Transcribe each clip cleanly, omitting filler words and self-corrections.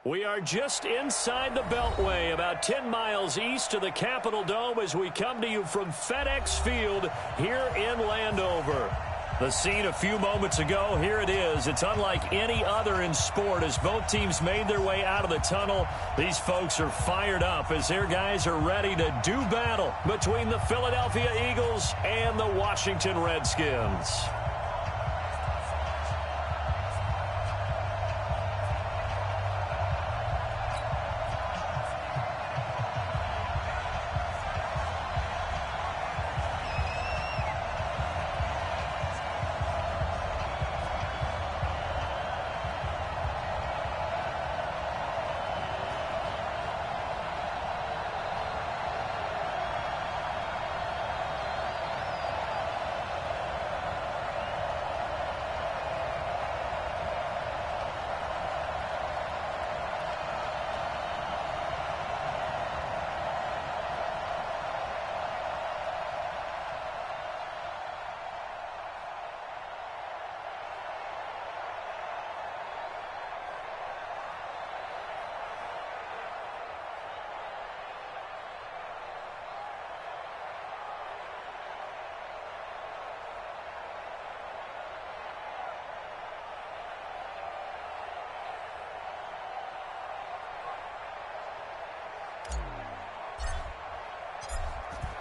We are just inside the Beltway, about 10 miles east of the Capitol Dome as we come to you from FedEx Field here in Landover. The scene a few moments ago, here it is. It's unlike any other in sport as both teams made their way out of the tunnel. These folks are fired up as their guys are ready to do battle between the Philadelphia Eagles and the Washington Redskins.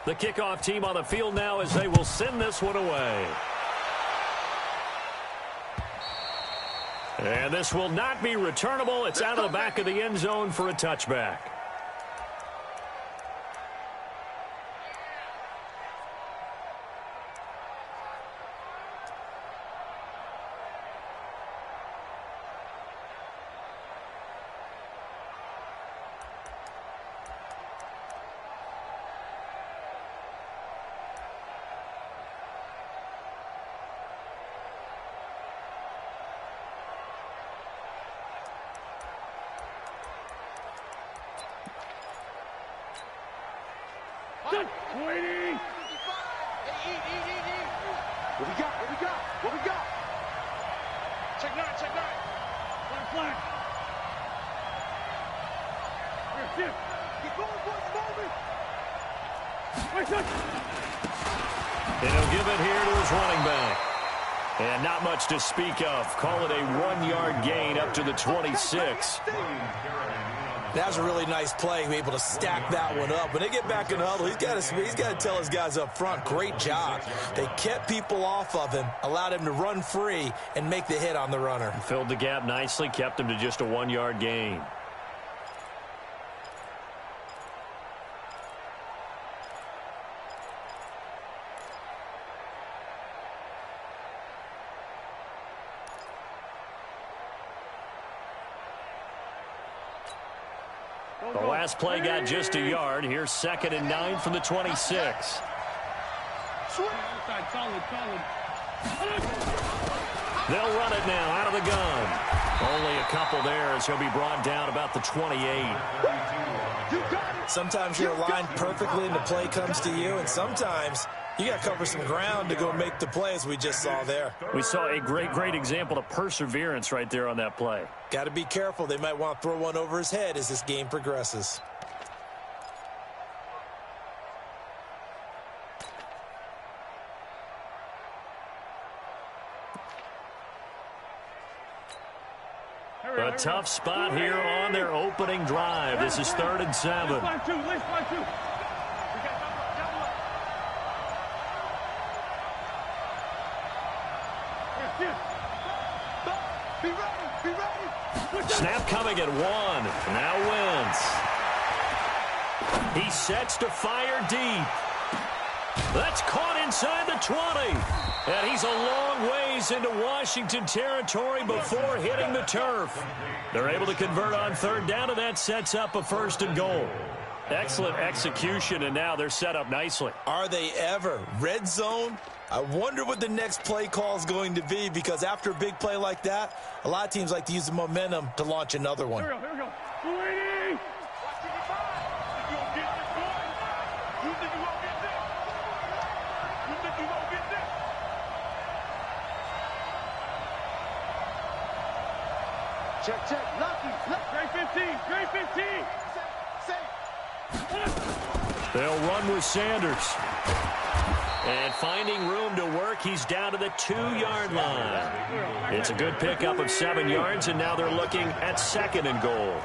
The kickoff team on the field now as they will send this one away. And this will not be returnable. It's out of the back of the end zone for a touchback. What we got? Check nine. Flag. Here. Keep going, boys, And he'll give it here to his running back. And not much to speak of. Call it a 1-yard gain up to the 26. That was a really nice play, able to stack that one up. When they get back in the huddle, he's got to tell his guys up front, great job. They kept people off of him, allowed him to run free, and make the hit on the runner. Filled the gap nicely, kept him to just a 1-yard gain. The last play got just a yard. Here's 2nd and 9 from the 26. They'll run it now out of the gun. Only a couple there as he'll be brought down about the 28. Sometimes you're aligned perfectly and the play comes to you, and sometimes you got to cover some ground to go make the play, as we just saw there. We saw a great example of perseverance right there on that play. Got to be careful. They might want to throw one over his head as this game progresses. A tough spot here on their opening drive. This is 3rd and 7. Snap coming at 1. Now Wentz. He sets to fire deep. That's caught inside the 20. And he's a long ways into Washington territory before hitting the turf. They're able to convert on 3rd down, and that sets up a 1st and goal. Excellent execution, and now they're set up nicely. Are they ever? Red zone? I wonder what the next play call is going to be, because after a big play like that, a lot of teams like to use the momentum to launch another one. Here we go. Check. Lucky. Great 15. They'll run with Sanders. And finding room to work, he's down to the 2-yard line. It's a good pickup of 7 yards, and now they're looking at 2nd and goal.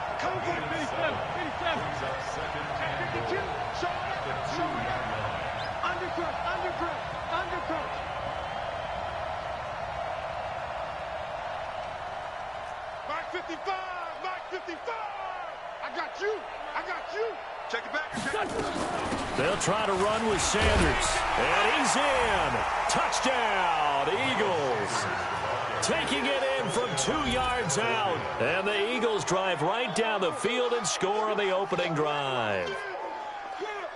Mark 55! Mark 55! I got you! I got you! Check it back. They'll try to run with Sanders. And he's in. Touchdown, Eagles. Taking it in from 2 yards out. And the Eagles drive right down the field and score on the opening drive.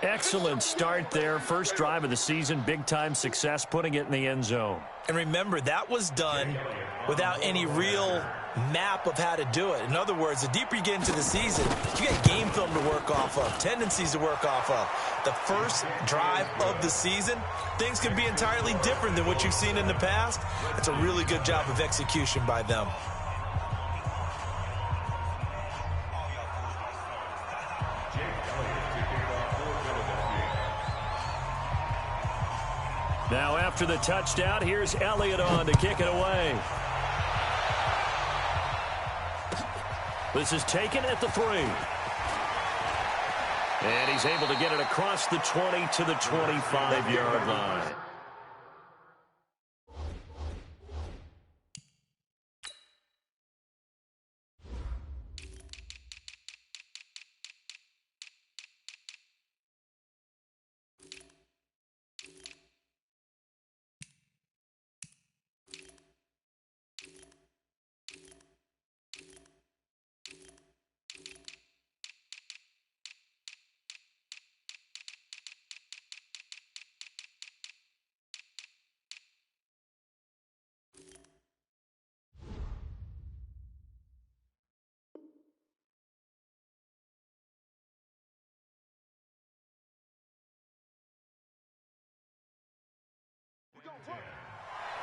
Excellent start there. First drive of the season. Big-time success putting it in the end zone. And remember, that was done without any real map of how to do it. In other words, the deeper you get into the season, you get game film to work off of, tendencies to work off of. The first drive of the season, things can be entirely different than what you've seen in the past. It's a really good job of execution by them. Now after the touchdown, here's Elliott on to kick it away. This is taken at the 3. And he's able to get it across the 20 to the 25-yard line.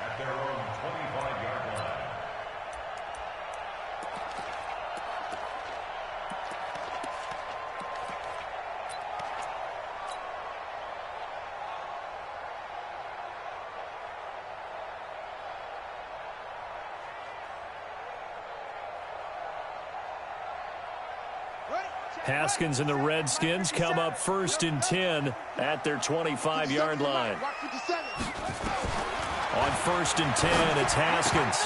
At their own 25-yard line. Haskins and the Redskins come up 1st and 10 at their 25-yard line. On 1st and 10, it's Haskins.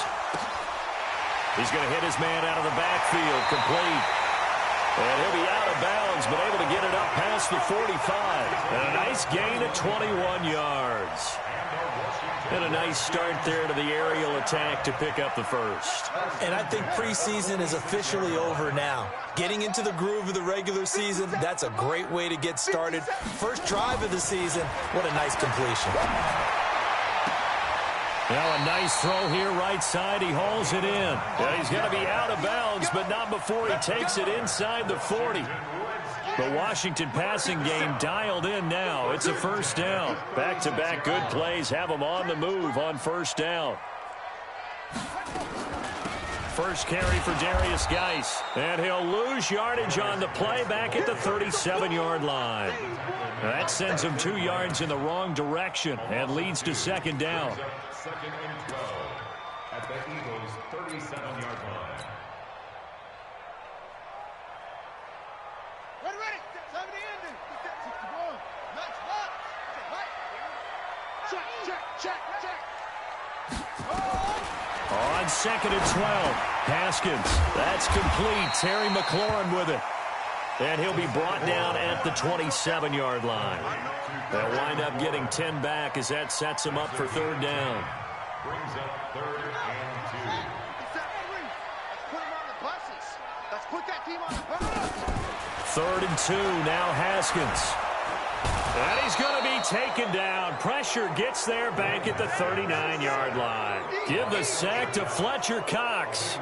He's going to hit his man out of the backfield, complete. And he'll be out of bounds, but able to get it up past the 45. And a nice gain of 21 yards. And a nice start there to the aerial attack to pick up the first. And I think preseason is officially over now. Getting into the groove of the regular season, that's a great way to get started. First drive of the season, what a nice completion. Now a nice throw here right side. He hauls it in. Yeah, he's going to be out of bounds, but not before he takes it inside the 40. The Washington passing game dialed in now. It's a first down. Back-to-back good plays have him on the move on first down. First carry for Darius Geis. And he'll lose yardage on the play back at the 37-yard line. That sends him 2 yards in the wrong direction and leads to second down. Second and 12 at the Eagles' 37-yard line. Ready. 70 ending. Check. On 2nd and 12, Haskins. That's complete. Terry McLaurin with it. And he'll be brought down at the 27-yard line. They'll wind up getting 10 back as that sets him up for third down. Brings up 3rd and 2. Let's put him on the buses. Let's put that team on the bus. 3rd and 2, now Haskins. And he's going to be taken down. Pressure gets there back at the 39-yard line. Give the sack to Fletcher Cox.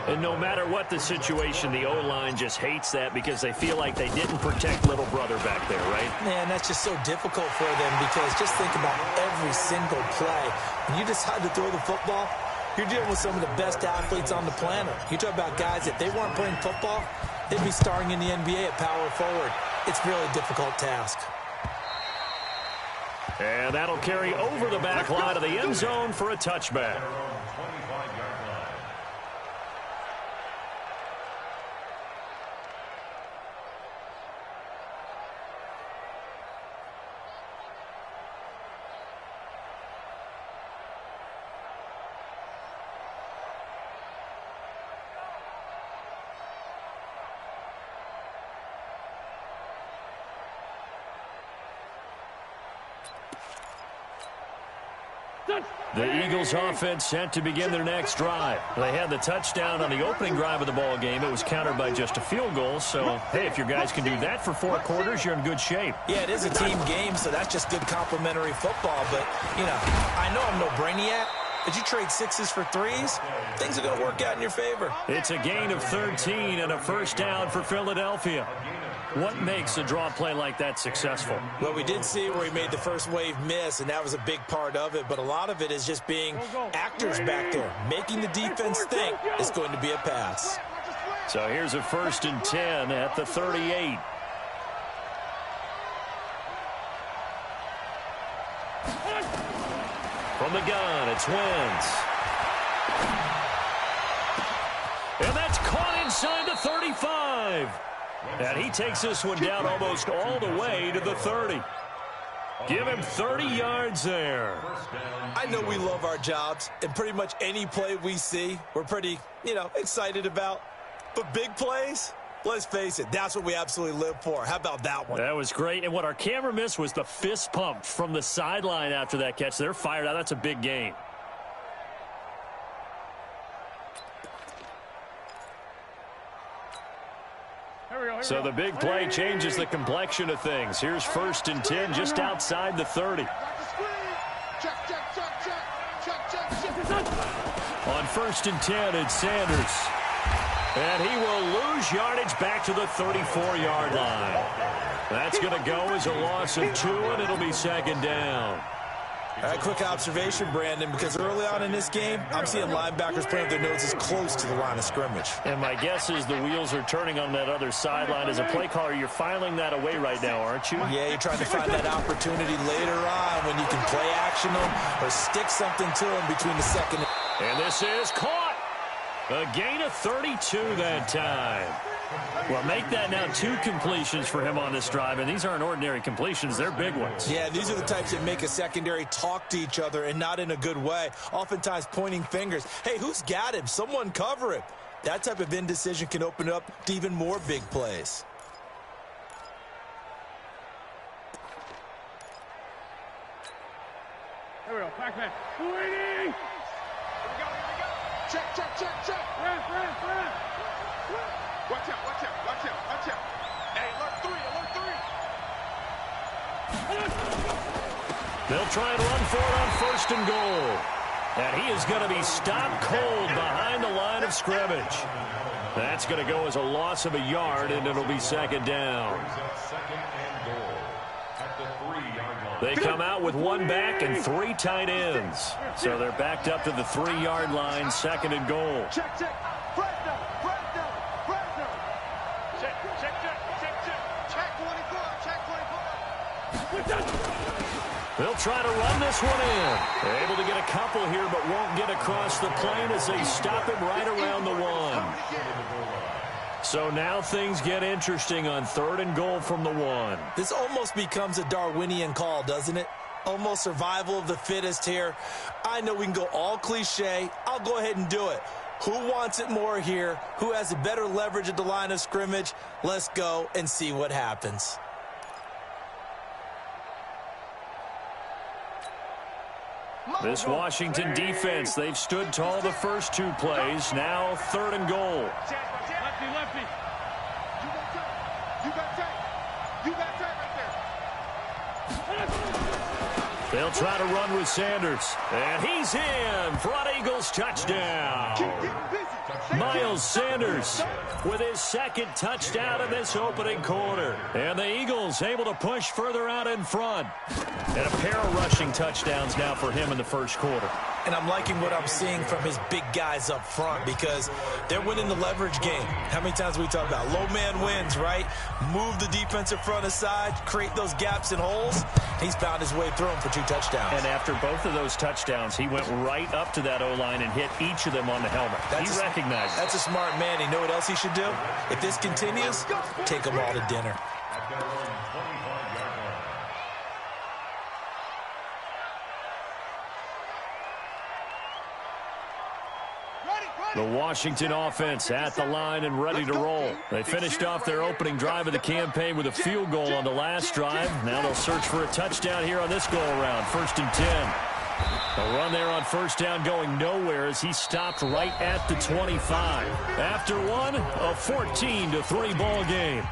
And no matter what the situation, the O-line just hates that because they feel like they didn't protect little brother back there, right? Man, that's just so difficult for them because just think about every single play. When you decide to throw the football, you're dealing with some of the best athletes on the planet. You talk about guys, if they weren't playing football, they'd be starring in the NBA at power forward. It's a really difficult task. And that'll carry over the back line of the end zone for a touchback. The Eagles offense set to begin their next drive. They had the touchdown on the opening drive of the ball game. It was countered by just a field goal. So, hey, if your guys can do that for 4 quarters, you're in good shape. Yeah, it is a team game, so that's just good complimentary football. But, you know, I know I'm no brainiac. Did you trade 6s for 3s? Things are going to work out in your favor. It's a gain of 13 and a first down for Philadelphia. What makes a draw play like that successful? Well, we did see where he made the first wave miss, and that was a big part of it. But a lot of it is just being actors back there, making the defense think it's going to be a pass. So here's a 1st and 10 at the 38. From the gun, it's Wentz. And that's caught inside the 35. And he takes this one down almost all the way to the 30. Give him 30 yards there. I know we love our jobs, and pretty much any play we see, we're pretty, excited about. But big plays, let's face it, that's what we absolutely live for. How about that one? That was great. And what our camera missed was the fist pump from the sideline after that catch. They're fired out. That's a big gain. So the big play changes the complexion of things. Here's 1st and 10 just outside the 30. On 1st and 10, it's Sanders. And he will lose yardage back to the 34-yard line. That's going to go as a loss of 2, and it'll be 2nd down. All right, quick observation, Brandon, because early on in this game, I'm seeing linebackers playing with their noses close to the line of scrimmage. And my guess is the wheels are turning on that other sideline. As a play caller, you're filing that away right now, aren't you? Yeah, you're trying to find that opportunity later on when you can play action them or stick something to them between the second. And this is caught. A gain of 32 that time. Well, make that now 2 completions for him on this drive, and these aren't ordinary completions. They're big ones. Yeah, these are the types that make a secondary talk to each other and not in a good way, oftentimes pointing fingers. Hey, who's got him? Someone cover him. That type of indecision can open up to even more big plays. Here we go, Pac-Man. Here we go. Check. Run. Watch out. Hey, alert 3. They'll try and run for it on 1st and goal. And he is going to be stopped cold behind the line of scrimmage. That's going to go as a loss of a yard, and it'll be 2nd down. They come out with 1 back and 3 tight ends. So they're backed up to the 3-yard line, 2nd and goal. Check. They'll try to run this one in. They're able to get a couple here, but won't get across the plane as they stop him right around the 1. So now things get interesting on 3rd and goal from the 1. This almost becomes a Darwinian call, doesn't it? Almost survival of the fittest here. I know we can go all cliche. I'll go ahead and do it. Who wants it more here? Who has a better leverage at the line of scrimmage? Let's go and see what happens. This Washington defense, they've stood tall the first 2 plays. Now 3rd and goal. Lefty. You got tight right there. They'll try to run with Sanders. And he's in for an Eagles touchdown. Keep getting busy. Miles Sanders with his second touchdown in this opening quarter. And the Eagles able to push further out in front. And a pair of rushing touchdowns now for him in the first quarter. And I'm liking what I'm seeing from his big guys up front because they're winning the leverage game. How many times we talk about low man wins, right? Move the defensive front aside, create those gaps and holes. He's found his way through them for 2 touchdowns. And after both of those touchdowns, he went right up to that O-line and hit each of them on the helmet. He recognized it. That's a smart man. You know what else he should do? If this continues, take them all to dinner. The Washington offense at the line and ready to roll. They finished off their opening drive of the campaign with a field goal on the last drive. Now they'll search for a touchdown here on this go-around. 1st and 10. A run there on first down going nowhere as he stopped right at the 25. After one, a 14-3 ball game.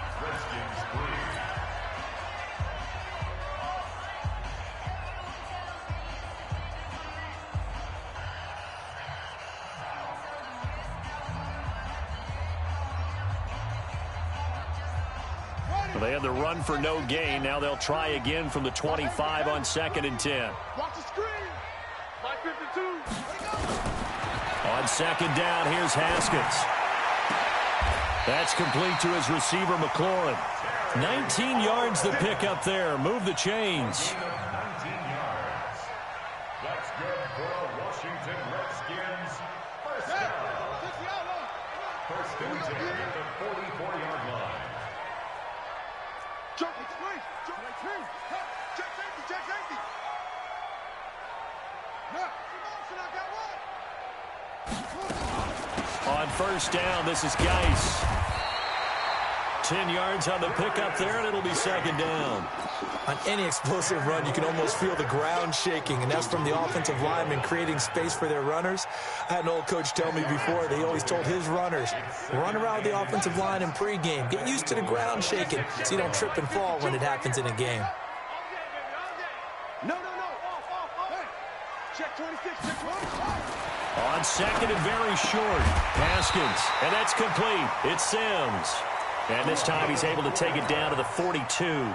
They had the run for no gain. Now they'll try again from the 25 on 2nd and 10. Watch the screen. My 52. On 2nd down, here's Haskins. That's complete to his receiver, McLaurin. 19 yards the pick up there. Move the chains. 19 yards. That's good for Washington Redskins. First down. First and 10 at the 44-yard line. Check safety. On first down, this is Geis. 10 yards on the pickup there, and it'll be 2nd down. On any explosive run, you can almost feel the ground shaking, and that's from the offensive linemen creating space for their runners. I had an old coach tell me before, they always told his runners, run around the offensive line in pregame. Get used to the ground shaking so you don't trip and fall when it happens in a game. No. Hey, check 26, check 26. On 2nd and very short, Haskins, and that's complete. It's Sims. And this time he's able to take it down to the 42.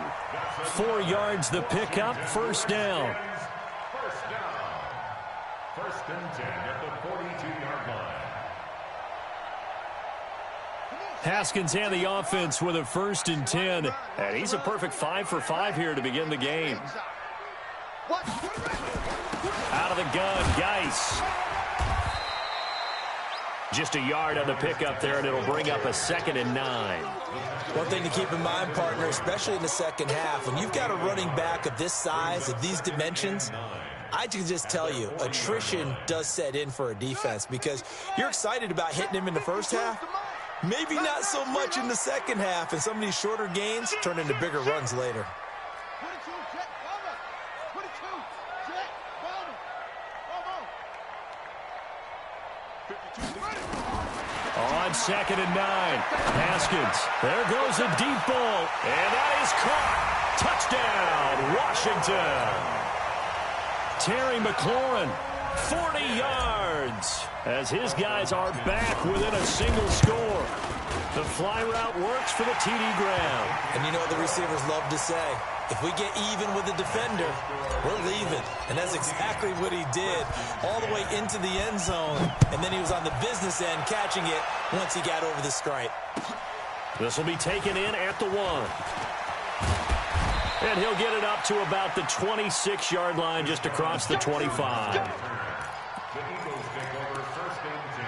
4 yards the pickup, first down. First down. First and 10 at the 42-yard line. Haskins and the offense with a 1st and 10. And he's a perfect 5 for 5 here to begin the game. Out of the gun, Geis. Just a yard on the pickup there, and it'll bring up a 2nd and 9. One thing to keep in mind, partner, especially in the second half, when you've got a running back of this size, of these dimensions, I can just tell you, attrition does set in for a defense because you're excited about hitting him in the first half. Maybe not so much in the second half, and some of these shorter gains turn into bigger runs later. On 2nd and 9, Haskins. There goes a deep ball, and that is caught. Touchdown, Washington. Terry McLaurin, 40 yards, as his guys are back within a single score. The fly route works for the TD Graham. And you know what the receivers love to say? If we get even with the defender, we're leaving. And that's exactly what he did all the way into the end zone. And then he was on the business end catching it once he got over the stripe. This will be taken in at the 1. And he'll get it up to about the 26-yard line just across the 25. The Eagles take over 1st and 10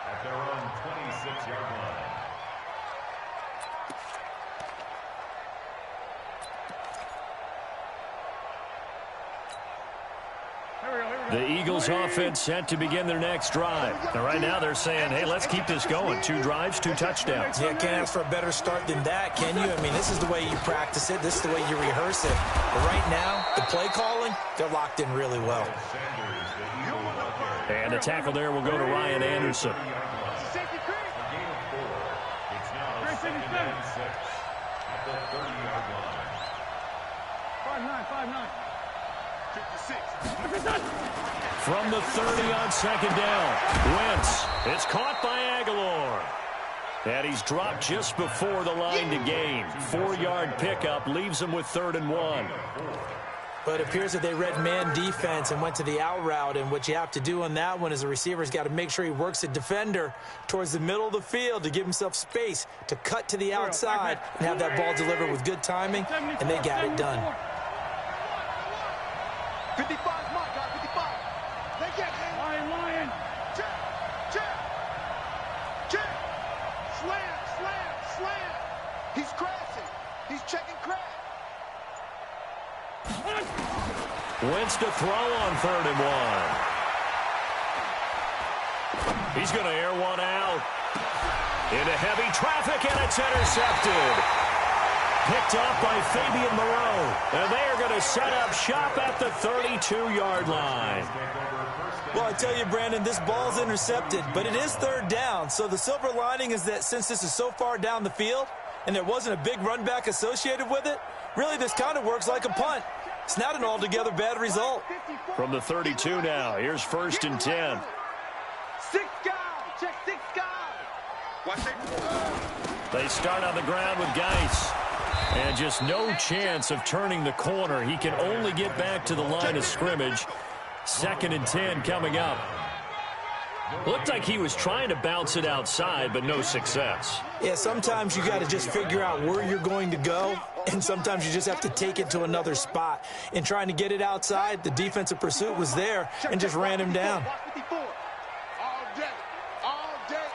at their own 26-yard line. The Eagles offense set to begin their next drive. And right now they're saying, hey, let's keep this going. 2 drives, 2 touchdowns. Yeah, can't ask for a better start than that, can you? I mean, this is the way you practice it. This is the way you rehearse it. But right now, the play calling, they're locked in really well. And the tackle there will go to Ryan Anderson. A gain of 4. It's now 2nd and 6 at the 30-yard line. 5'9", 56. From the 30 on 2nd down, Wentz It's caught by Aguilar. And he's dropped just before the line to gain. 4-yard pickup leaves him with 3rd and 1. But it appears that they read man defense and went to the out route. And what you have to do on that one is the receiver's got to make sure he works the defender towards the middle of the field to give himself space to cut to the outside and have that ball delivered with good timing, and they got it done. 55 mark, guys, 55. They get him. Lion. Check. Slam. He's crashing. He's checking crash. Wentz to throw on 3rd and 1. He's going to air one out. Into heavy traffic, and it's intercepted. Picked up by Fabian Moreau. And they are going to set up shop at the 32-yard line. Well, I tell you, Brandon, this ball's intercepted, but it is 3rd down. So the silver lining is that since this is so far down the field and there wasn't a big run back associated with it, really this kind of works like a punt. It's not an altogether bad result. From the 32 now, here's 1st and 10. 6 guys. Check 6 guys. Watch it. They start on the ground with Geis. And just no chance of turning the corner. He can only get back to the line of scrimmage. 2nd and 10 coming up. Looked like he was trying to bounce it outside, but no success. Yeah, sometimes you got to just figure out where you're going to go, and sometimes you just have to take it to another spot. In trying to get it outside, the defensive pursuit was there and just ran him down. All day,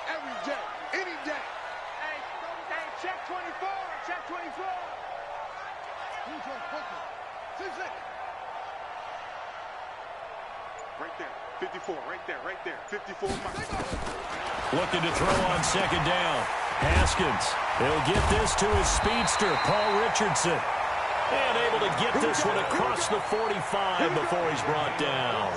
every day, any day. Hey, check 24, check 24. Right there, 54, right there, 54. Looking to throw on 2nd down. Haskins, he'll get this to his speedster, Paul Richardson. And able to get this one across the 45 before he's brought down.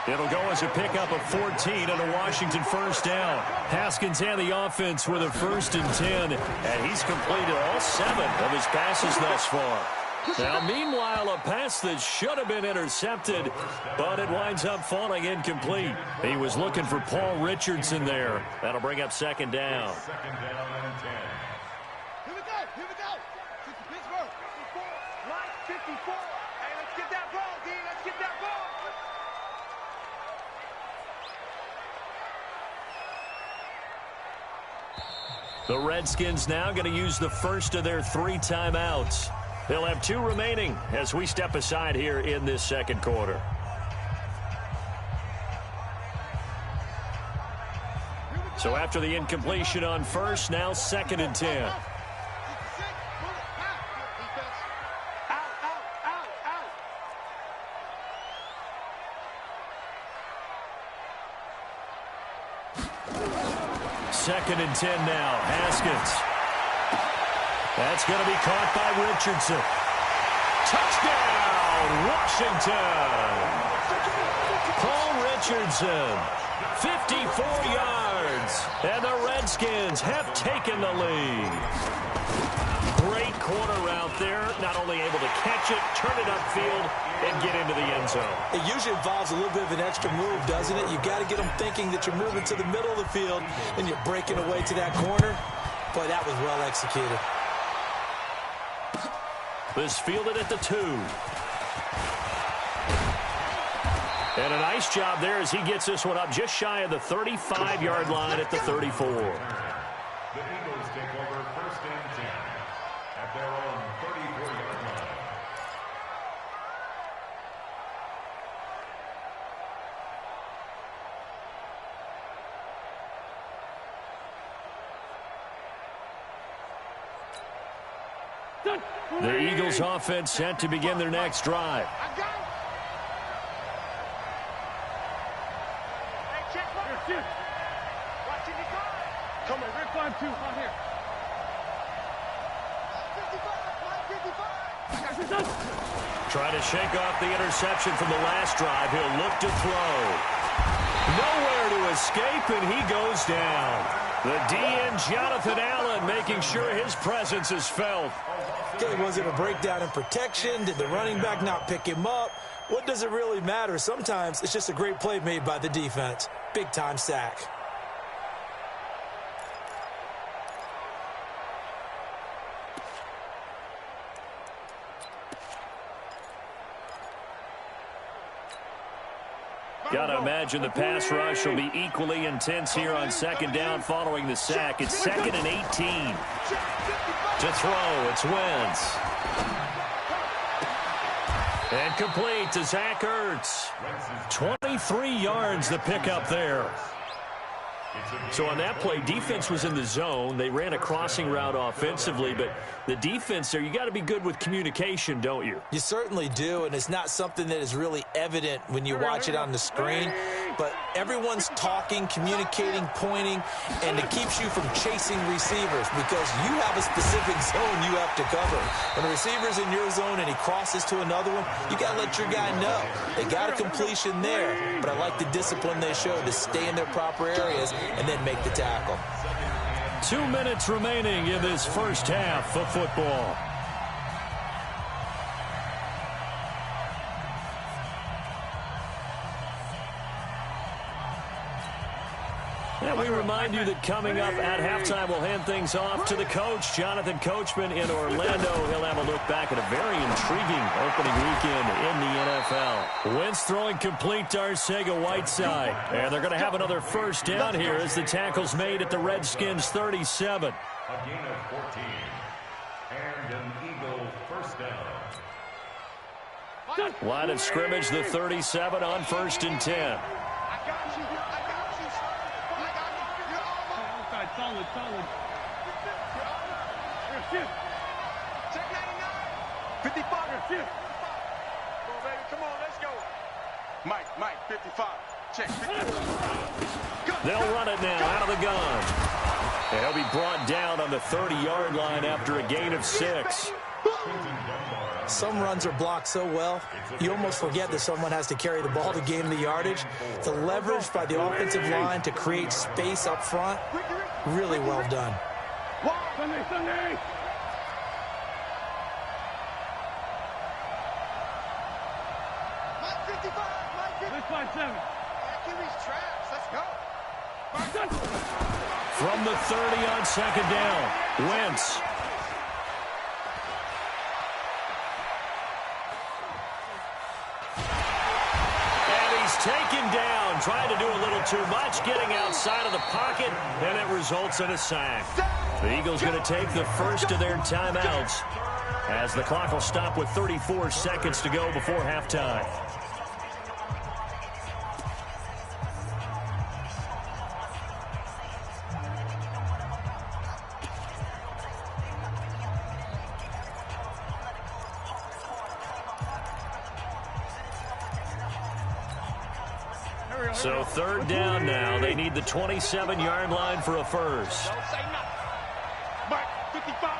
It'll go as a pickup of 14 and a Washington 1st down. Haskins and the offense with a 1st and 10. And he's completed all 7 of his passes thus far. Now, meanwhile, a pass that should have been intercepted, but it winds up falling incomplete. He was looking for Paul Richardson there. That'll bring up 2nd down. 2nd down and 10. Here we go. Pittsburgh. 54. Hey, let's get that ball, D. Let's get that ball. The Redskins now going to use the first of their 3 timeouts. They'll have 2 remaining as we step aside here in this 2nd quarter. So after the incompletion on 1st, now 2nd and 10. Second and 10 now. Haskins. That's going to be caught by Richardson. Touchdown, Washington. Paul Richardson, 54 yards. And the Redskins have taken the lead. Great corner route there. Not only able to catch it, turn it upfield, and get into the end zone. It usually involves a little bit of an extra move, doesn't it? You've got to get them thinking that you're moving to the middle of the field and you're breaking away to that corner. Boy, that was well executed. This fielded at the 2. And a nice job there as he gets this one up just shy of the 35-yard line at the 34. The Eagles take over 1st and 10 at their own 34-yard line. The Eagles offense set to begin their next drive. Come on, we're 5-2 on here. 55. Try to shake off the interception from the last drive. He'll look to throw. Nowhere to escape, and he goes down. The DN, Jonathan Allen, making sure his presence is felt. Okay, was it a breakdown in protection? Did the running back not pick him up? What does it really matter? Sometimes it's just a great play made by the defense. Big-time sack. Got to imagine the pass rush will be equally intense here on second down following the sack. It's 2nd and 18. To throw, it's Wentz. And complete to Zach Ertz. 23 yards the pickup there. So on that play, defense was in the zone. They ran a crossing route offensively, but the defense there, you got to be good with communication, don't you? You certainly do, and it's not something that is really evident when you watch it on the screen. But everyone's talking, communicating, pointing, and it keeps you from chasing receivers because you have a specific zone you have to cover. When a receiver's in your zone and he crosses to another one, you got to let your guy know. They got a completion there, but I like the discipline they showed to stay in their proper areas and then make the tackle. 2 minutes remaining in this first half of football. And we remind you that coming up at halftime, we'll hand things off to the coach, Jonathan Coachman in Orlando. He'll have a look back at a very intriguing opening weekend in the NFL. Wentz throwing complete to Arcega-Whiteside. And they're going to have another first down here as the tackle's made at the Redskins' 37. A gain of 14. And an Eagle first down. Line of scrimmage, the 37 on 1st and 10. Solid. Check 99. 55. Come on, baby. Come on, let's go. Mike, 55. Check 55. They'll run it now out of the gun. And he'll be brought down on the 30-yard line after a gain of 6. Some runs are blocked so well, you almost forget that someone has to carry the ball to gain the yardage. The leverage by the offensive line to create space up front, really well done. Sunday. Mike 55. Let's find 7. Kiwi's traps. Let's go. From the 30 on second down, Wentz. Taken down, trying to do a little too much, getting outside of the pocket, and it results in a sack. The Eagles going to take the first of their timeouts as the clock will stop with 34 seconds to go before halftime. So third down now. They need the 27-yard line for a first. Don't say nothing. Mike 55.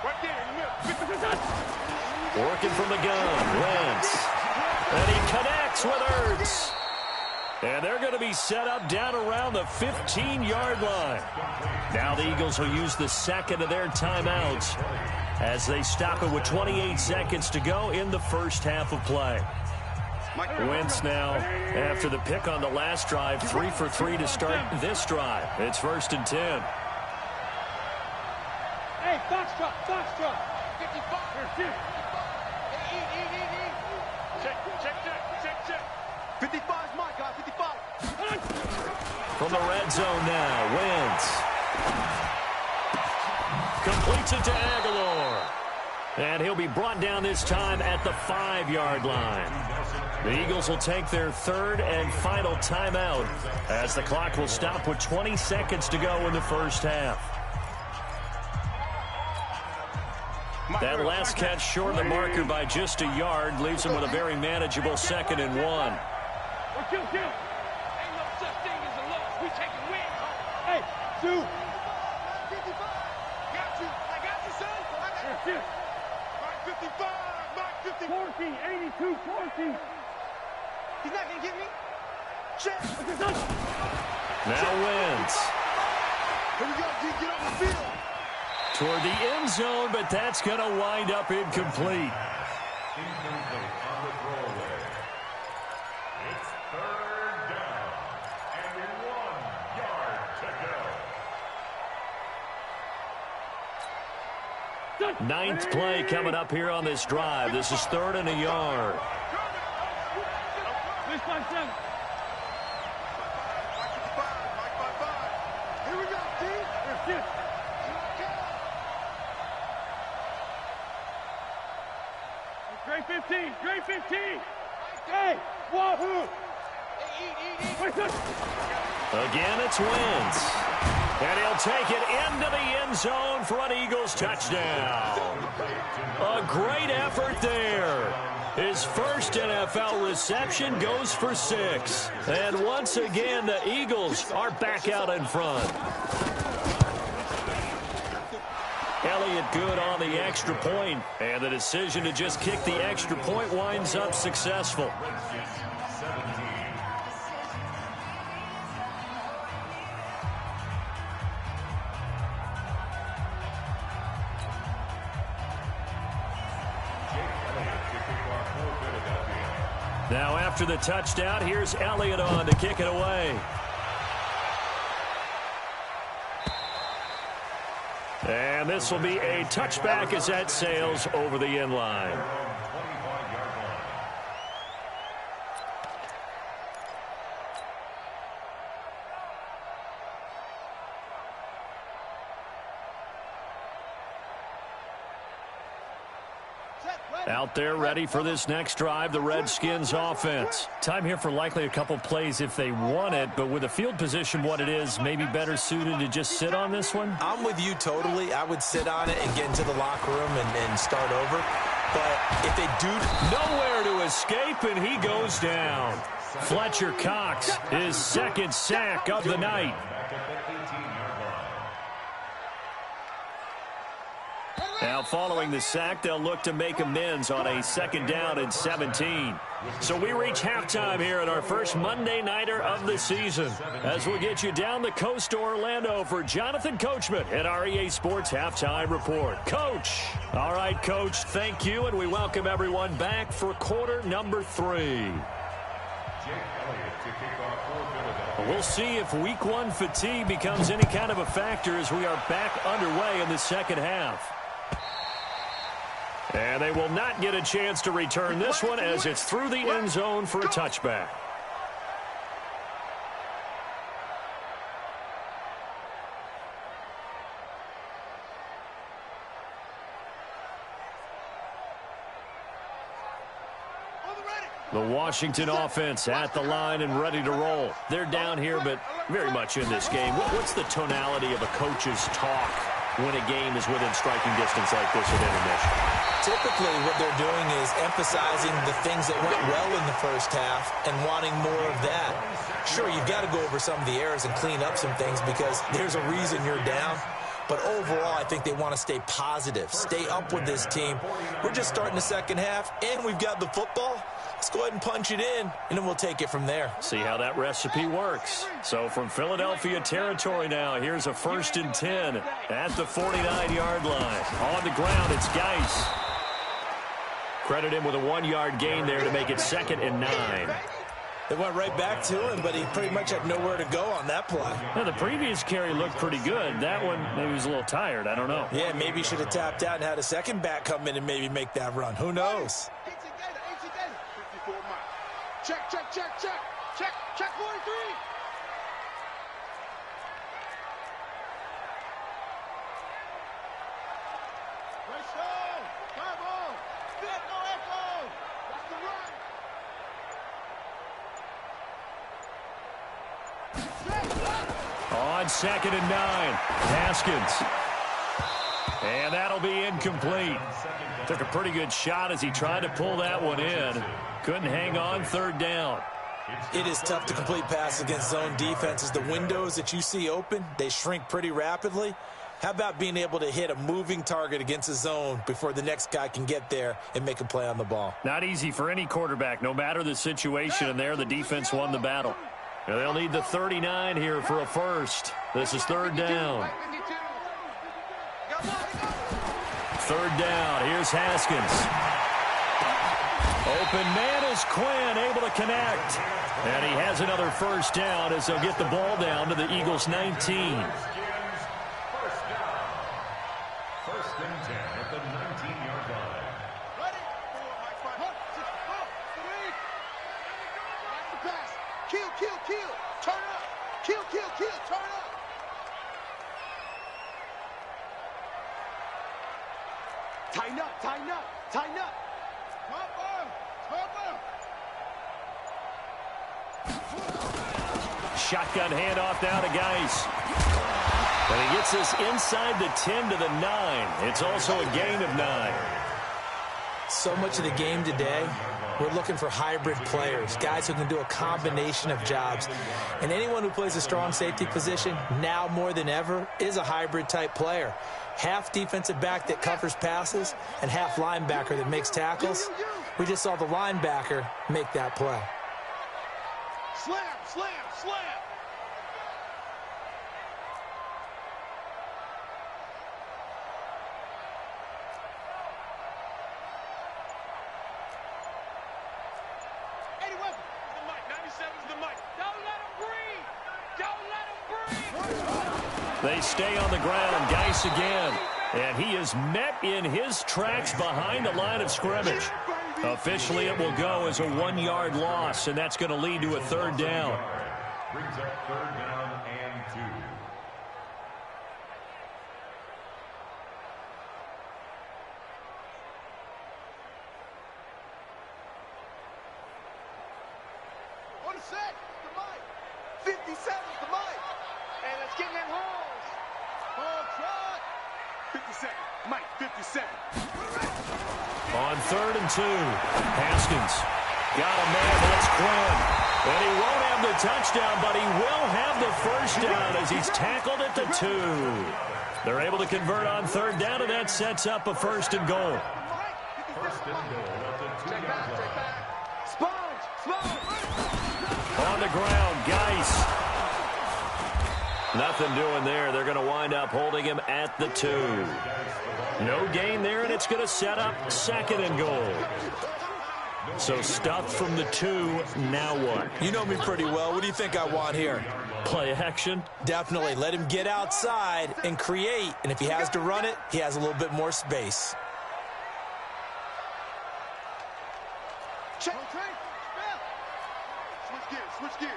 Right there in the middle. Working from the gun, Wentz. And he connects with Ertz. And they're going to be set up down around the 15-yard line. Now the Eagles will use the second of their timeouts as they stop it with 28 seconds to go in the first half of play. Wentz now, after the pick on the last drive, 3 for 3 to start this drive. It's 1st and 10. Hey, foxtrot. 55. Check. 55 is my guy, 55. From the red zone now, Wentz. Completes it to Aguilar. And he'll be brought down this time at the 5-yard line. The Eagles will take their third and final timeout as the clock will stop with 20 seconds to go in the first half. That last catch short of the marker by just a yard leaves them with a very manageable 2nd and 1. Kill. Ain't no such thing as a loss. We taking wins. Hey, Sue. 55. Got you, son. I got you. Mike 55. Mike 50. 14, 82, 14. He's not going to get me. Check. Now Wentz. Here we go, G. Get on the field. Toward the end zone, but that's going to wind up incomplete. Incomplete on the throwaway. It's 3rd down. And Ninth play coming up here on this drive. This is 3rd and a yard. Great 15. Great 15. Hey, wahoo! Again, it's Wentz. And he'll take it into the end zone for an Eagles touchdown. A great effort there. His first NFL reception goes for 6. And once again, the Eagles are back out in front. Elliott good on the extra point, and the decision to just kick the extra point winds up successful. Now after the touchdown, here's Elliott on to kick it away. And this will be a touchback as that sails over the end line. Out there ready for this next drive, the Redskins offense. Time here for likely a couple plays if they want it, but with the field position what it is, maybe better suited to just sit on this one? I'm with you totally. I would sit on it and get into the locker room and start over. But if they do... Nowhere to escape, and he goes down. Fletcher Cox, his second sack of the night. Now following the sack, they'll look to make amends on a 2nd down and 17. So we reach halftime here in our first Monday Nighter of the season. As we'll get you down the coast to Orlando for Jonathan Coachman at our EA Sports Halftime Report. Coach! All right, Coach, thank you, and we welcome everyone back for quarter number 3. We'll see if week 1 fatigue becomes any kind of a factor as we are back underway in the second half. And they will not get a chance to return this one as it's through the end zone for a touchback. The Washington offense at the line and ready to roll. They're down here, but very much in this game. What's the tonality of a coach's talk when a game is within striking distance like this at intermission? Typically, what they're doing is emphasizing the things that went well in the first half and wanting more of that. Sure, you've got to go over some of the errors and clean up some things because there's a reason you're down. But overall, I think they want to stay positive, stay up with this team. We're just starting the second half, and we've got the football. Let's go ahead and punch it in, and then we'll take it from there. See how that recipe works. So from Philadelphia territory now, here's a 1st and 10 at the 49-yard line. On the ground, it's Geis. Credit him with a 1-yard gain there to make it 2nd and 9. They went right back to him, but he pretty much had nowhere to go on that play. Now, the previous carry looked pretty good. That one, maybe he was a little tired. I don't know. Yeah, maybe he should have tapped out and had a second back come in and maybe make that run. Who knows? Check, check, check, check. Check, check 43. Let's go. Come on. Fit, no echo. That's the run. On 2nd and 9, Haskins. And that'll be incomplete. Took a pretty good shot as he tried to pull that one in. Couldn't hang on 3rd down. It is tough to complete passes against zone defenses. The windows that you see open, they shrink pretty rapidly. How about being able to hit a moving target against a zone before the next guy can get there and make a play on the ball? Not easy for any quarterback, no matter the situation, and there the defense won the battle. Now they'll need the 39 here for a first. This is 3rd down. 3rd down. Here's Haskins. Open man is Quinn, able to connect. And he has another 1st down as they'll get the ball down to the Eagles' 19. 1st and 10. at the 19-yard line. Ready? 4, 6, 4, 3. That's the pass. Kill, kill, kill. Turn up. Kill, kill, kill. Turn up. Tighten up, tighten up, tighten up. Shotgun handoff now to Geis. And he gets us inside the 10 to the 9. It's also a gain of 9. So much of the game today, we're looking for hybrid players, guys who can do a combination of jobs. And anyone who plays a strong safety position, now more than ever, is a hybrid type player. Half defensive back that covers passes and half linebacker that makes tackles. We just saw the linebacker make that play. Slam, slam, slam. They stay on the ground. Geis again. And he is met in his tracks behind the line of scrimmage. Officially, it will go as a 1-yard loss, and that's going to lead to a 3rd down. Brings up 3rd down and 2. On the set, the mic. 57's the mic. And let's get in that holes. Ball trot. 57. Mike, 57. On 3rd and 2, Haskins got a man. That's Quinn. And he won't have the touchdown, but he will have the 1st down as he's tackled at the 2. They're able to convert on 3rd down, and that sets up a 1st and goal. 1st and goal at the 2-yard line. Sponge, sponge. On the ground, Geis. Nothing doing there. They're going to wind up holding him at the 2. No gain there, and it's going to set up 2nd and goal. So stuffed from the 2, now what? You know me pretty well. What do you think I want here? Play action? Definitely. Let him get outside and create. And if he has to run it, he has a little bit more space. Check. Switch gears, switch gears.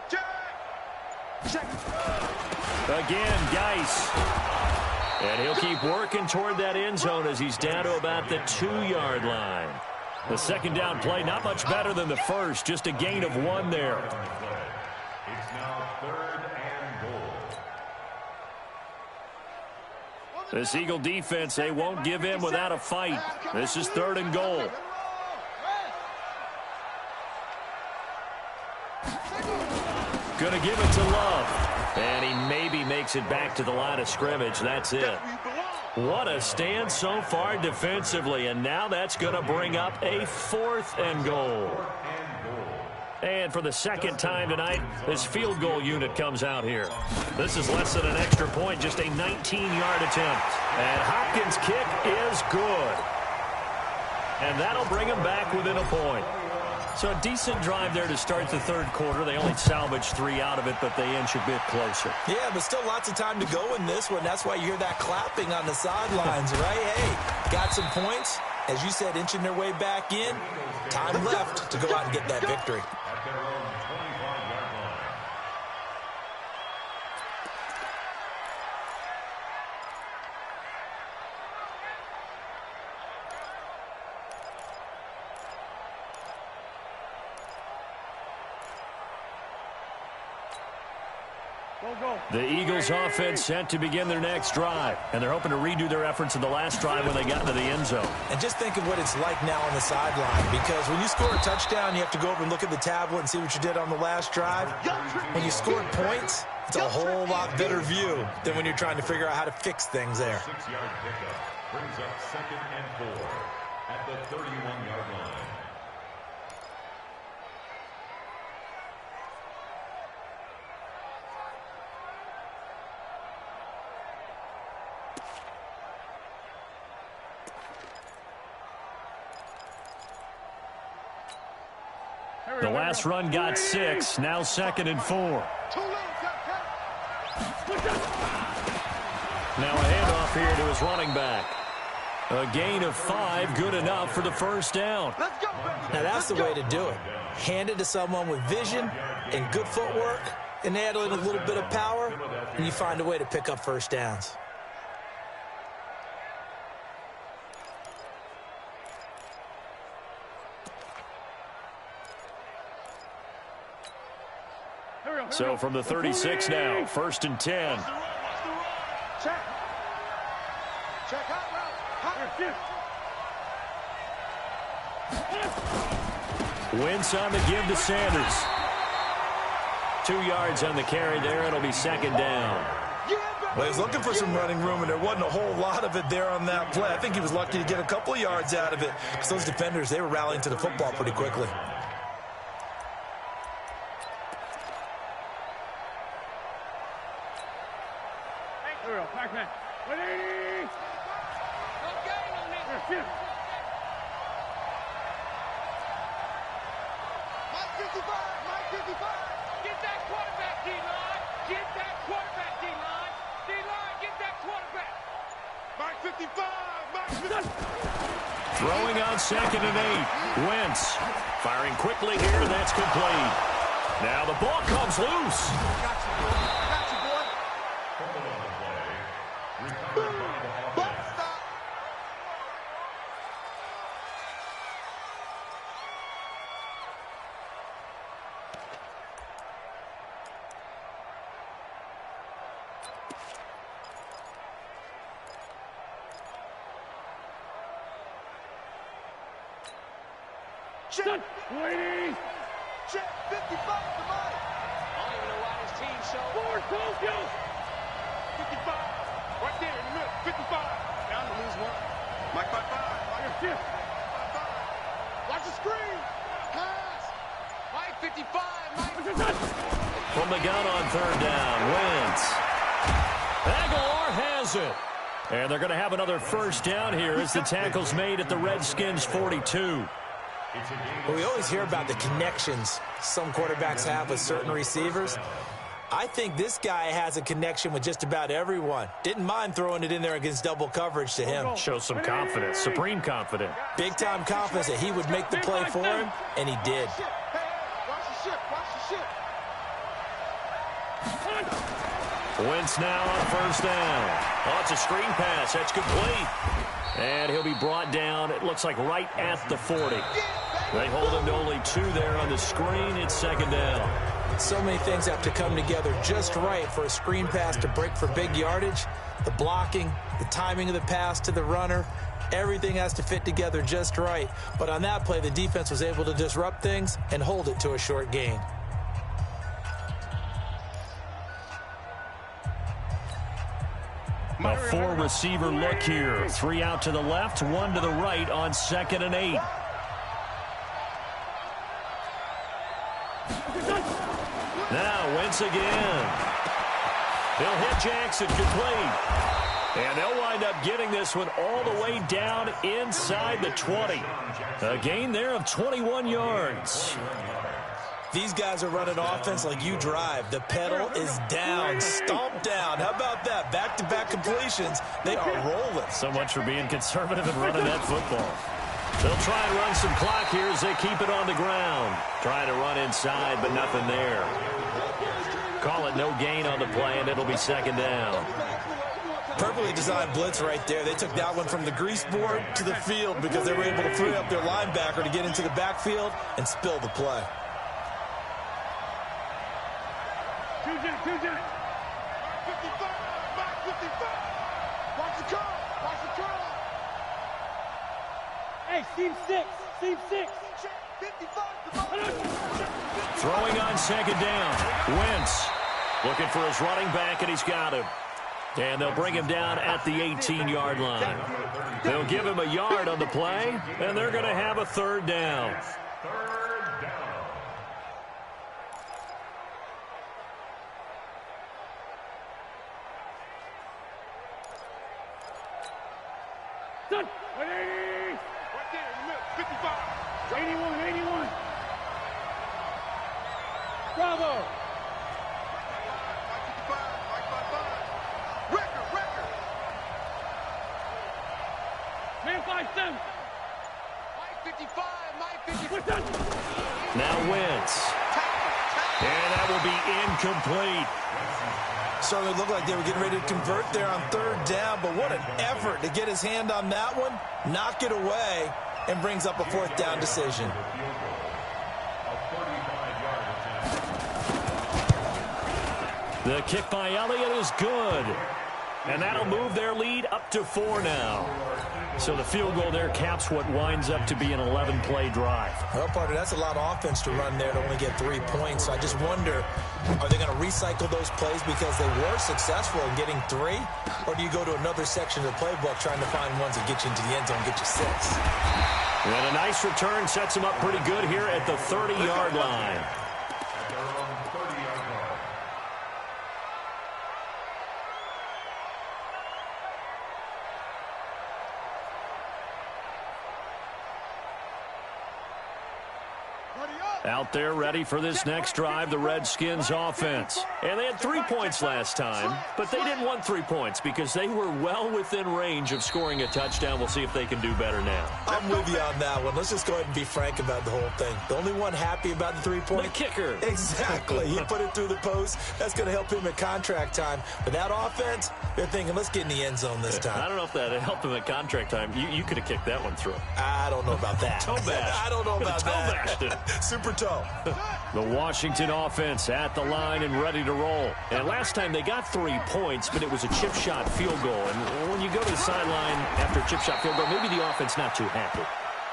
Check. Again, Geis. And he'll keep working toward that end zone as he's down to about the 2-yard line. The 2nd down play, not much better than the first, just a gain of 1 there. It's now 3rd and goal. This Eagle defense, they won't give in without a fight. This is 3rd and goal. Gonna give it to Love. And he maybe makes it back to the line of scrimmage. That's it. What a stand so far defensively. And now that's going to bring up a 4th and goal. And for the 2nd time tonight, this field goal unit comes out here. This is less than an extra point, just a 19-yard attempt. And Hopkins' kick is good. And that'll bring him back within a point. So a decent drive there to start the 3rd quarter. They only salvaged 3 out of it, but they inch a bit closer. Yeah, but still lots of time to go in this one. That's why you hear that clapping on the sidelines, right? Hey, got some points. As you said, inching their way back in. Time left to go out and get that victory. At their own 25-yard line. The Eagles offense set to begin their next drive, and they're hoping to redo their efforts in the last drive when they got into the end zone. And just think of what it's like now on the sideline, because when you score a touchdown, you have to go over and look at the tablet and see what you did on the last drive. When you scored points, it's a whole lot better view than when you're trying to figure out how to fix things there. 6-yard pickup brings up 2nd and 4 at the 31-yard line. The last run got 6, now 2nd and 4. Now a handoff here to his running back. A gain of 5, good enough for the first down. Let's go, Now that's the way to do it. Hand it to someone with vision and good footwork, and add in a little bit of power, and you find a way to pick up first downs. So from the 36 now, 1st and 10. Check. Check out route. Wentz on the give to Sanders. 2 yards on the carry there. It'll be 2nd down. Well, he's looking for some running room, and there wasn't a whole lot of it there on that play. I think he was lucky to get a couple of yards out of it, because those defenders, they were rallying to the football pretty quickly. Get that quarterback, D-line. Get that quarterback, D-line. D-line, get that quarterback. Mike 55. Mike 55. Throwing on 2nd and 8. Wentz firing quickly here. That's complete. Now the ball comes loose. Got you, boy. Got you, boy. Ball stop. Check. Ladies. Check. 55 to Mike. I don't even know why this team showed. Forward, Tokyo. 55. Right there in the middle. 55. Down to lose one. Mike 55. Mike 55. Watch the screen. Pass. Mike 55. Mike. From the gun on 3rd down. Wentz. Aguilar has it. And they're going to have another first down here as the tackle's made at the Redskins' 42. Well, we always hear about the connections some quarterbacks have with certain receivers. I think this guy has a connection with just about everyone. Didn't mind throwing it in there against double coverage to him. Shows some confidence, supreme confidence. Big-time confidence that he would make the play for him, and he did. Watch the ship. Watch the ship. Wentz now on 1st down. Oh, it's a screen pass. That's complete. And he'll be brought down, it looks like right at the 40. They hold him to only 2 there on the screen. It's 2nd down. So many things have to come together just right for a screen pass to break for big yardage. The blocking, the timing of the pass to the runner, everything has to fit together just right. But on that play, the defense was able to disrupt things and hold it to a short gain. A 4-receiver look here. 3 out to the left, 1 to the right on 2nd and 8. Now Wentz again. He'll hit Jackson complete. And they'll wind up getting this one all the way down inside the 20. A gain there of 21 yards. These guys are running offense like you drive. The pedal is down, stomp down. How about that? Back-to-back completions. They are rolling. So much for being conservative and running that football. They'll try and run some clock here as they keep it on the ground. Trying to run inside, but nothing there. Call it no gain on the play, and it'll be 2nd down. Perfectly designed blitz right there. They took that one from the grease board to the field because they were able to free up their linebacker to get into the backfield and spill the play. Mark 55. Mark 55. Watch the curl. Watch the curl. Hey, seam 6. Seam 6. 55. Throwing on 2nd down. Wentz looking for his running back, and he's got him. And they'll bring him down at the 18-yard line. They'll give him a yard on the play, and they're going to have a 3rd down. Third down. Done. 180. Right there in the middle. 55. 81. 81. Bravo. 55. Record. Record. them. Mike 55, Mike 55. Now Wentz. And that will be incomplete. Certainly looked like they were getting ready to convert there on third down, but what an effort to get his hand on that one, knock it away, and brings up a fourth down decision. The kick by Elliott is good. And that'll move their lead up to 4 now. So the field goal there caps what winds up to be an 11-play drive. Well, partner, that's a lot of offense to run there to only get 3 points. So I just wonder, are they going to recycle those plays because they were successful in getting 3? Or do you go to another section of the playbook trying to find ones that get you into the end zone and get you 6? And a nice return sets them up pretty good here at the 30-yard line. Out there ready for this next drive, the Redskins offense. And they had 3 points last time, but they didn't want 3 points because they were well within range of scoring a touchdown. We'll see if they can do better now. I'm with you on that one. Let's just go ahead and be frank about the whole thing. The only one happy about the 3-point? The kicker. Exactly. He put it through the post. That's going to help him at contract time. But that offense, they're thinking, let's get in the end zone this time. I don't know if that helped him at contract time. You could have kicked that one through. I don't know about that. Toe bash. I don't know about that. Toe bashed it. Super toe. The Washington offense at the line and ready to roll. And last time they got 3 points, but it was a chip shot field goal. And when you go to the sideline after a chip shot field goal, maybe the offense not too happy.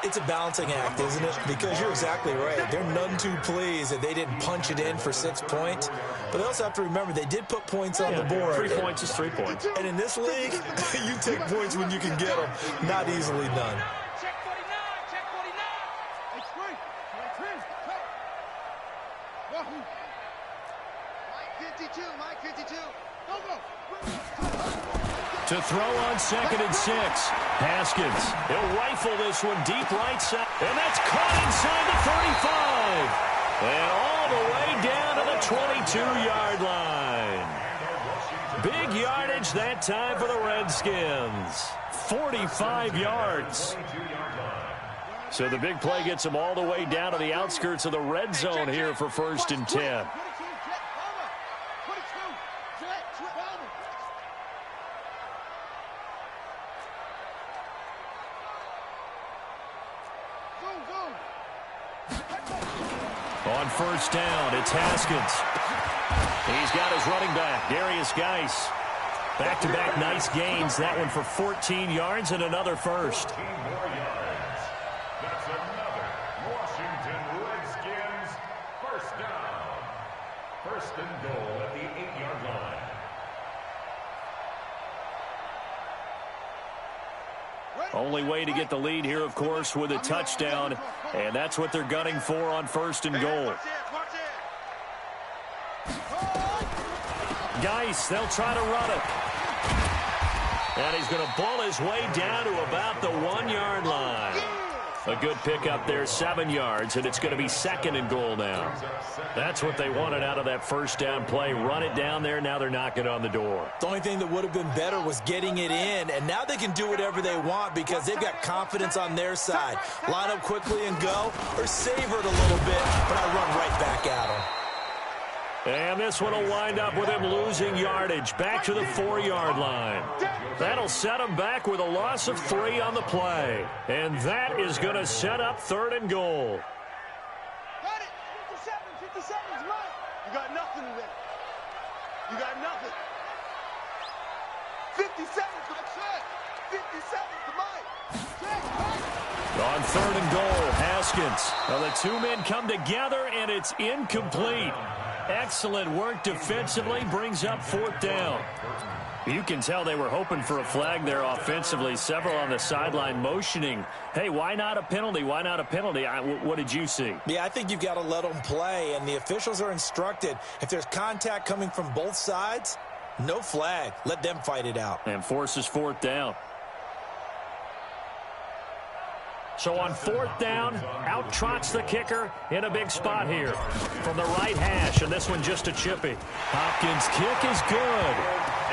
It's a balancing act, isn't it? Because you're exactly right. They're none too pleased that they didn't punch it in for 6 points. But they also have to remember they did put points on the board. 3 points is 3 points. And in this league, you take points when you can get them. Not easily done. Check 49, check 49. Hey, screen. Mike 52, Mike 52. Go, go. To throw on 2nd and 6. Haskins. He'll rifle this one deep right side. And that's caught inside the 35. And all the way down to the 22-yard line. Big yardage that time for the Redskins. 45 yards. So the big play gets them all the way down to the outskirts of the red zone here for 1st and 10. On 1st down, it's Haskins. He's got his running back, Darius Geis. Back-to-back nice gains. That one for 14 yards and another first. 14 more yards. That's another Washington Redskins first down. 1st and goal at the 8-yard line. Only way to get the lead here, of course, with a touchdown. And that's what they're gunning for on 1st and goal. Geis, they'll try to run it. And he's going to ball his way down to about the 1-yard line. A good pickup there, 7 yards, and it's going to be 2nd and goal now. That's what they wanted out of that 1st down play. Run it down there. Now they're knocking on the door. The only thing that would have been better was getting it in, and now they can do whatever they want because they've got confidence on their side. Line up quickly and go, or savor it a little bit, but I run right back at them. And this one will wind up with him losing yardage back to the 4-yard line. That'll set him back with a loss of 3 on the play. And that is going to set up 3rd and goal. Got it. 57, 57 is right. You got nothing today. You got nothing. 57 to the check. 57 to Mike. On 3rd and goal, Haskins. Well, the 2 men come together, and it's incomplete. Excellent work defensively, brings up 4th down. You can tell they were hoping for a flag there offensively. Several on the sideline motioning, hey, why not a penalty? Why not a penalty? What did you see? Yeah, I think you've got to let them play, and the officials are instructed. If there's contact coming from both sides, no flag. Let them fight it out. And forces 4th down. So on 4th down, out trots the kicker in a big spot here from the right hash, and this one just a chippy. Hopkins' kick is good,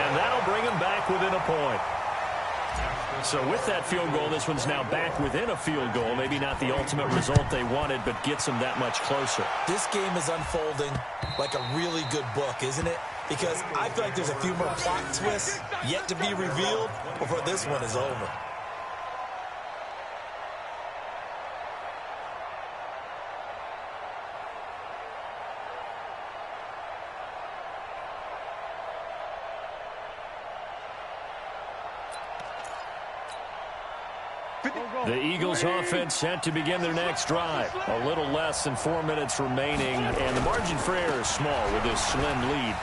and that'll bring him back within a point. So with that field goal, this one's now back within a field goal. Maybe not the ultimate result they wanted, but gets them that much closer. This game is unfolding like a really good book, isn't it? Because I feel like there's a few more plot twists yet to be revealed before this one is over. The Eagles offense set to begin their next drive. A little less than 4 minutes remaining, and the margin for error is small with this slim lead.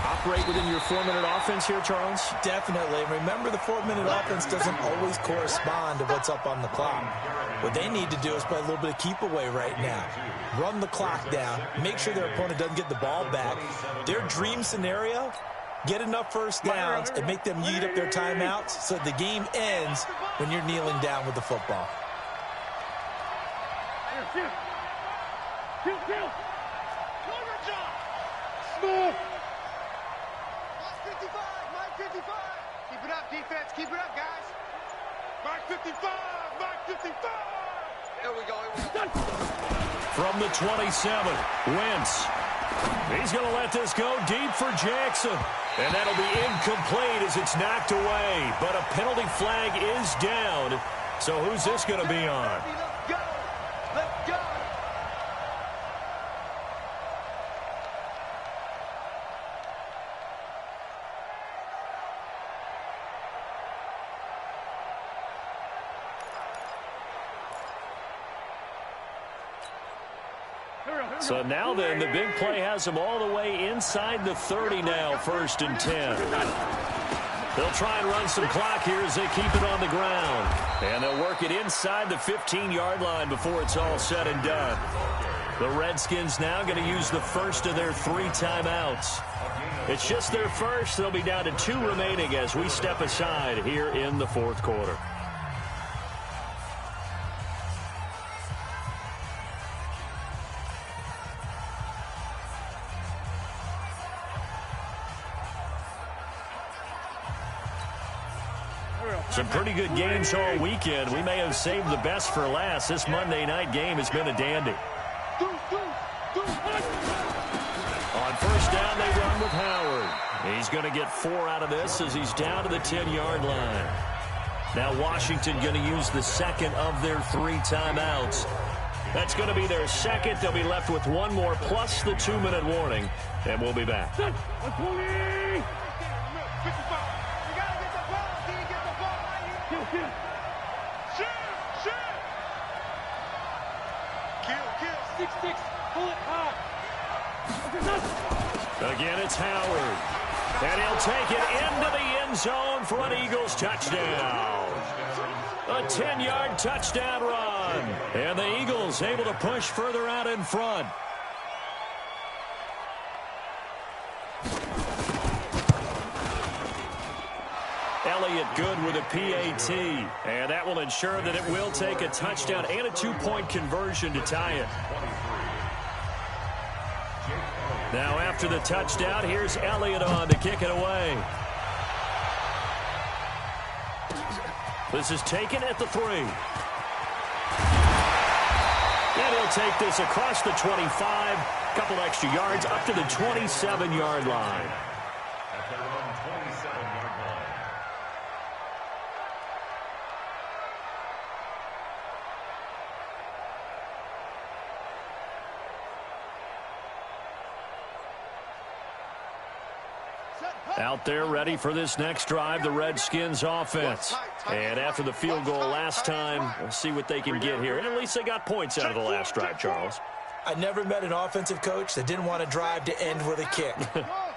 Operate within your 4-minute offense here, Charles? Definitely. Remember, the 4-minute offense doesn't always correspond to what's up on the clock. What they need to do is play a little bit of keep away right now. Run the clock down. Make sure their opponent doesn't get the ball back. Their dream scenario, get enough first downs and make them eat up their timeouts so the game ends when you're kneeling down with the football. Smooth. 55, Mike 55. Keep it up, defense. Keep it up, guys. Mike 55, Mike 55. There we go. From the 27, Wentz. He's going to let this go deep for Jackson. And that'll be incomplete as it's knocked away. But a penalty flag is down. So who's this going to be on? Let's go. Let's go. So now then, the big play has them all the way inside the 30 now, 1st and 10. They'll try and run some clock here as they keep it on the ground. And they'll work it inside the 15-yard line before it's all said and done. The Redskins now going to use the first of their 3 timeouts. It's just their first. They'll be down to 2 remaining as we step aside here in the 4th quarter. Some pretty good games all weekend. We may have saved the best for last. This Monday night game has been a dandy. On first down, they run with Howard. He's going to get 4 out of this as he's down to the 10-yard line. Now Washington going to use the second of their 3 timeouts. That's going to be their second. They'll be left with 1 more plus the 2-minute warning, and we'll be back. Again, it's Howard. And he'll take it into the end zone for an Eagles touchdown. A 10-yard touchdown run. And the Eagles able to push further out in front. Elliott good with a PAT. And that will ensure that it will take a touchdown and a 2-point conversion to tie it. Now after the touchdown, here's Elliott on to kick it away. This is taken at the 3. And he'll take this across the 25. Couple extra yards up to the 27-yard line. At their own 27-yard line. Out there ready for this next drive, the Redskins offense. And after the field goal last time, we'll see what they can get here. And at least they got points out of the last drive, Charles. I never met an offensive coach that didn't want to drive to end with a kick.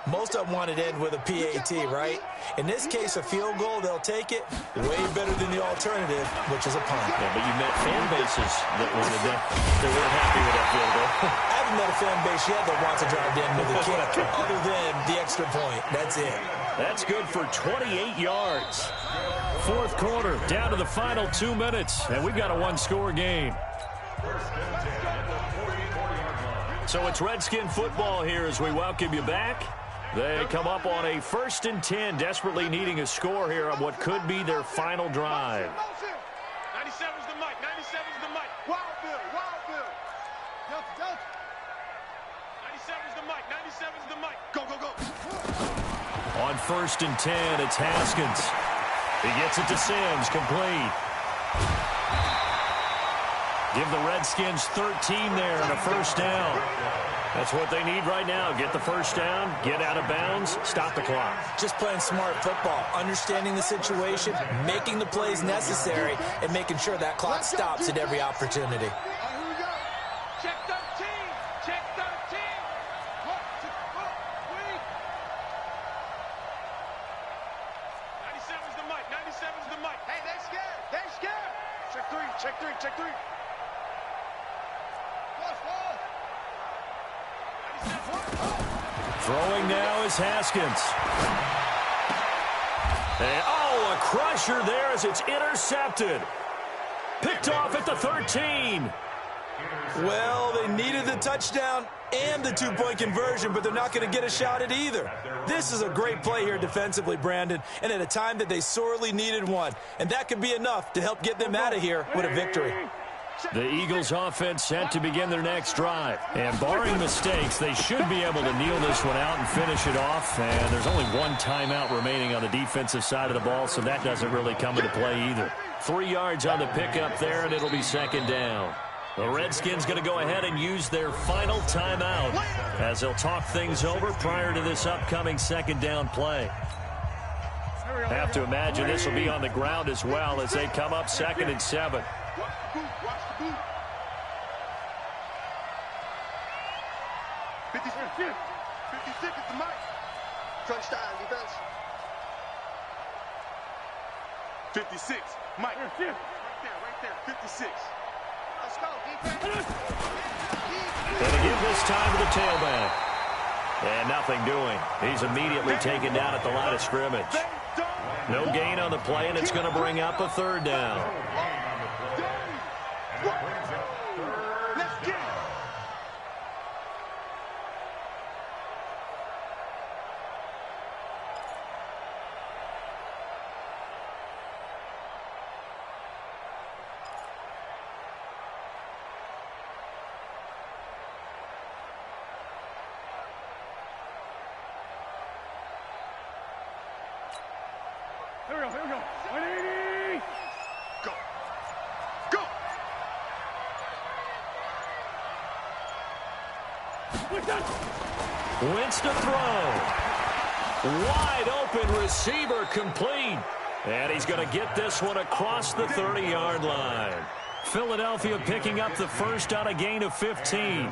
Most of them wanted to end with a PAT, right? In this case, a field goal, they'll take it. Way better than the alternative, which is a punt. Yeah, but you met fan bases that wanted that. They weren't happy with that field goal. I haven't met a fan base yet that wants to drive to end with a kick, other than the extra point. That's it. That's good for 28 yards. 4th quarter, down to the final 2 minutes, and we've got a 1-score game. So it's Redskin football here as we welcome you back. They come up on a 1st and 10, desperately needing a score here on what could be their final drive. 97's the mic. 97's the mic. Wild Bill. 97's the mic. 97's the mic. Go. On 1st and 10, it's Haskins. He gets it to Sims, complete. Give the Redskins 13 there and a 1st down. That's what they need right now. Get the 1st down, get out of bounds, stop the clock. Just playing smart football, understanding the situation, making the plays necessary, and making sure that clock stops at every opportunity. Check 13. Check 13. 97's the mic. 97's the mic. Hey, they scared. Check 3. Throwing now is Haskins. And, a crusher there as it's intercepted. Picked off at the 13. Well, they needed the touchdown and the 2-point conversion, but they're not going to get a shot at either. This is a great play here defensively, Brandon, and at a time that they sorely needed one. And that could be enough to help get them out of here with a victory. The Eagles offense set to begin their next drive. And barring mistakes, they should be able to kneel this one out and finish it off. And there's only one timeout remaining on the defensive side of the ball, so that doesn't really come into play either. 3 yards on the pickup there, and it'll be 2nd down. The Redskins going to go ahead and use their final timeout as they'll talk things over prior to this upcoming 2nd down play. Have to imagine this will be on the ground as well as they come up 2nd and 7. Watch the boot. 56 is the mic. Crunch time, defense. 56. Mike. Right there. 56. Let's go, defense. And to give this time to the tailback. And nothing doing. He's immediately taken down at the line of scrimmage. No gain on the play, and it's going to bring up a 3rd down. Let's get it. Here we go. 180. Go. Wentz to throw. Wide open receiver, complete. And he's going to get this one across the 30-yard line. Philadelphia picking up the 1st on a gain of 15.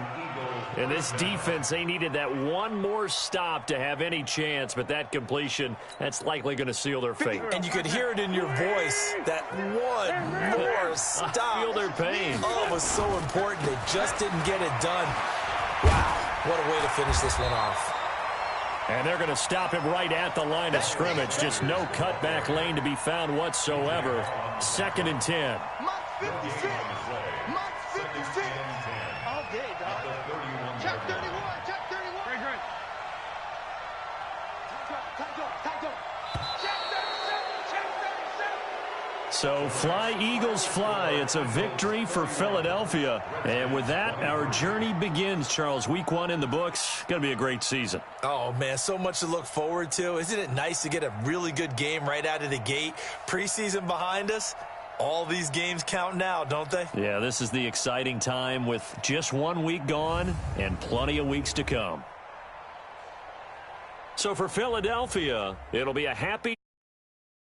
And this defense, they needed that one more stop to have any chance, but that completion, that's likely going to seal their fate. And you could hear it in your voice, that one more stop. I feel their pain. Oh, it was so important. They just didn't get it done. Wow, what a way to finish this one off. And they're going to stop him right at the line of scrimmage. Just no cutback lane to be found whatsoever. 2nd and 10. Mike 56. All day, dog. Check 31. Great. Tight up. Check 37. So fly, Eagles, fly. It's a victory for Philadelphia. And with that, our journey begins, Charles. Week 1 in the books. Going to be a great season. Oh, man, so much to look forward to. Isn't it nice to get a really good game right out of the gate? Preseason behind us. All these games count now, don't they? Yeah, this is the exciting time with just 1 week gone and plenty of weeks to come. So for Philadelphia, it'll be a happy